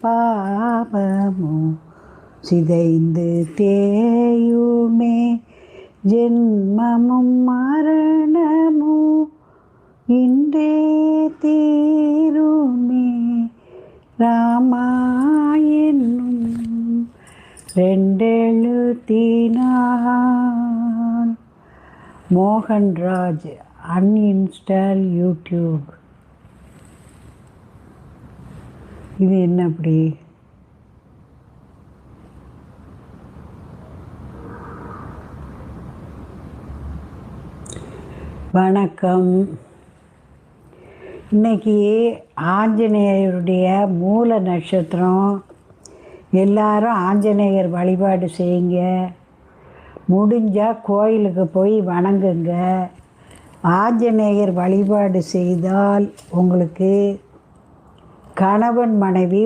பாவமும் சிதைந்து தேயுமே, ஜென்மமும் மரணமும் இன்றே தீருமே. ராமாயணும் ரெண்டெழுத்தினான். Mohanraj uninstall YouTube. இது என்ன அப்படி? வணக்கம். இன்னைக்கு ஆஞ்சநேயருடைய மூல நட்சத்திரம். எல்லாரும் ஆஞ்சநேயர் வழிபாடு செய்யுங்க. முடிஞ்சால் கோயிலுக்கு போய் வணங்குங்க. ஆஞ்சநேயர் வழிபாடு செய்தால் உங்களுக்கு கணவன் மனைவி